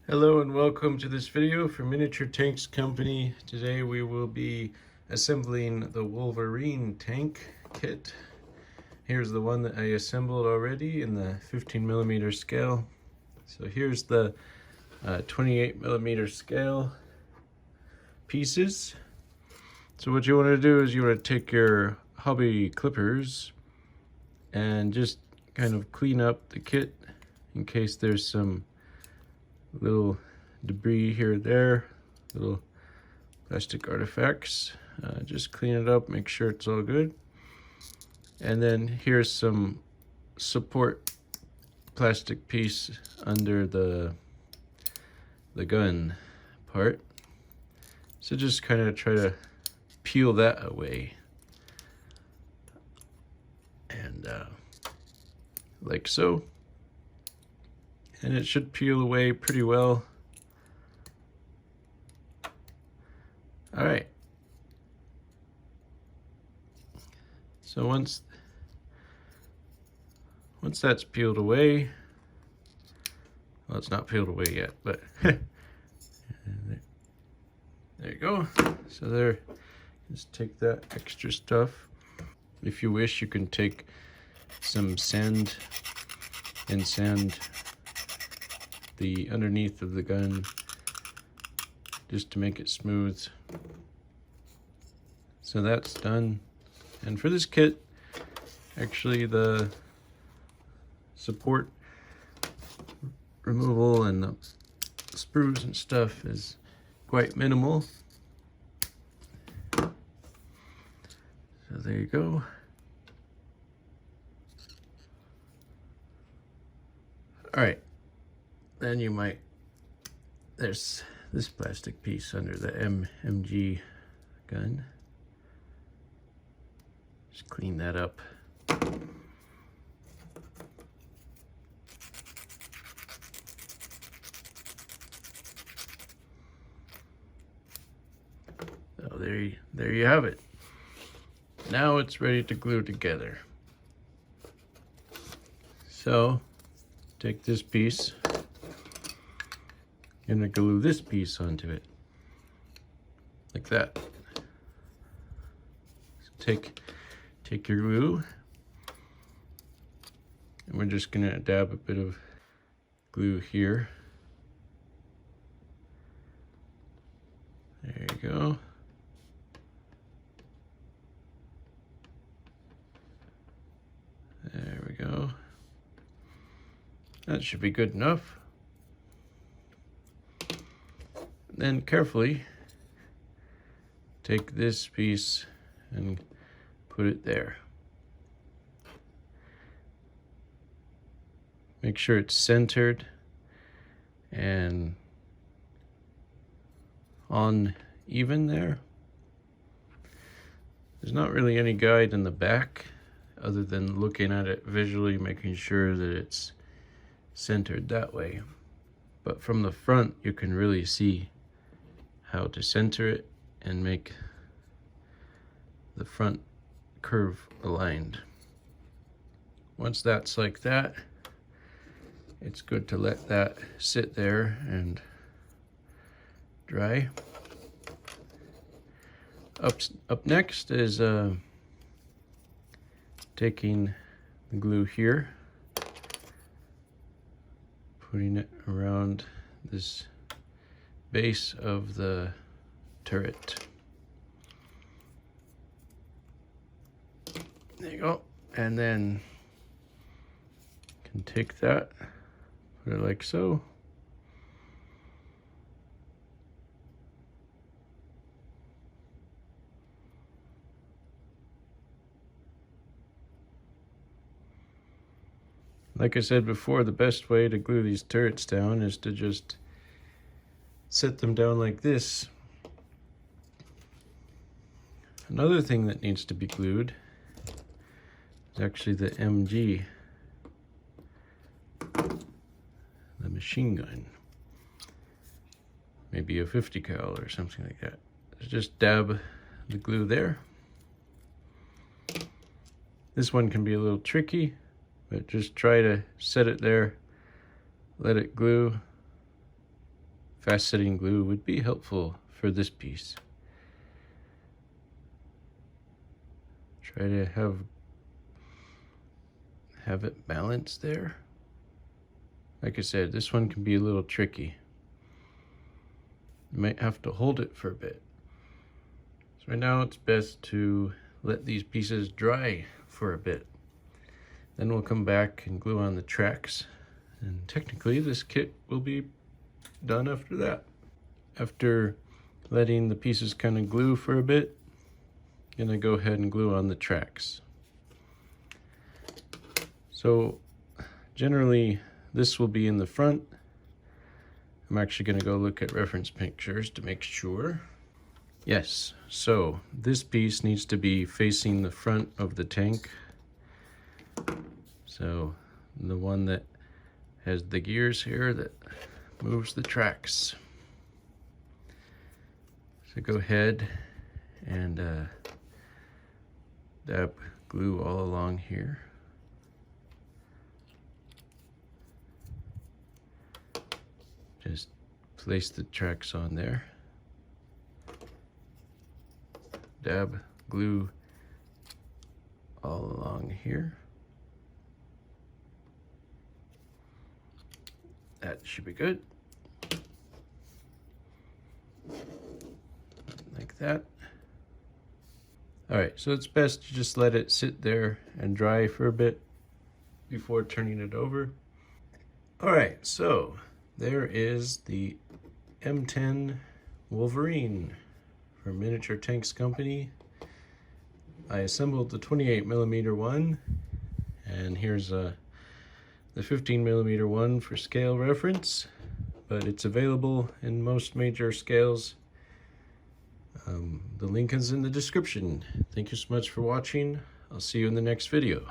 Hello and welcome to this video for Miniature Tanks Company. Today we will be assembling the Wolverine tank kit. Here's the one that I assembled already in the 15mm scale. So here's the 28mm scale pieces. So what you want to do is you want to take your hobby clippers and just kind of clean up the kit in case there's some little debris here or there, little plastic artifacts. Just clean it up, make sure it's all good. And then here's some support plastic piece under the gun part. So just kind of try to peel that away. And like so. And it should peel away pretty well. All right. So once that's peeled away, well, it's not peeled away yet, but there you go. So there, just take that extra stuff. If you wish, you can take some sand and sand the underneath of the gun just to make it smooth. So that's done. And for this kit, actually the support removal and the sprues and stuff is quite minimal. So there you go. All right. Then you might, there's this plastic piece under the MG gun. Just clean that up. So there you have it. Now it's ready to glue together. So take this piece. You're gonna glue this piece onto it, like that. So take your glue, and we're just gonna dab a bit of glue here. There you go. There we go. That should be good enough. Then carefully take this piece and put it there. Make sure it's centered and on even there. There's not really any guide in the back other than looking at it visually, making sure that it's centered that way. But from the front, you can really see how to center it and make the front curve aligned. Once that's like that, it's good to let that sit there and dry. Up next is taking the glue here, putting it around this base of the turret. There you go. And then you can take that, put it like so. Like I said before, the best way to glue these turrets down is to just set them down like this. Another thing that needs to be glued is actually the MG, the machine gun. Maybe a 50 cal or something like that. Just dab the glue there. This one can be a little tricky, but just try to set it there, let it glue, fast setting glue would be helpful for this piece. Try to have it balanced there. Like I said, this one can be a little tricky. You might have to hold it for a bit. So right now it's best to let these pieces dry for a bit. Then we'll come back and glue on the tracks. And technically this kit will be done after that. After letting the pieces kind of glue for a bit, I'm gonna go ahead and glue on the tracks. So generally this will be in the front. I'm actually gonna go look at reference pictures to make sure. Yes, so this piece needs to be facing the front of the tank. So the one that has the gears here that moves the tracks. So go ahead and dab glue all along here. Just place the tracks on there. Dab glue all along here. That should be good. Like that. All right, so it's best to just let it sit there and dry for a bit before turning it over. All right, so there is the M10 Wolverine from Miniature Tanks Company. I assembled the 28mm one, and here's the 15mm one for scale reference, but it's available in most major scales. The link is in the description. Thank you so much for watching. I'll see you in the next video.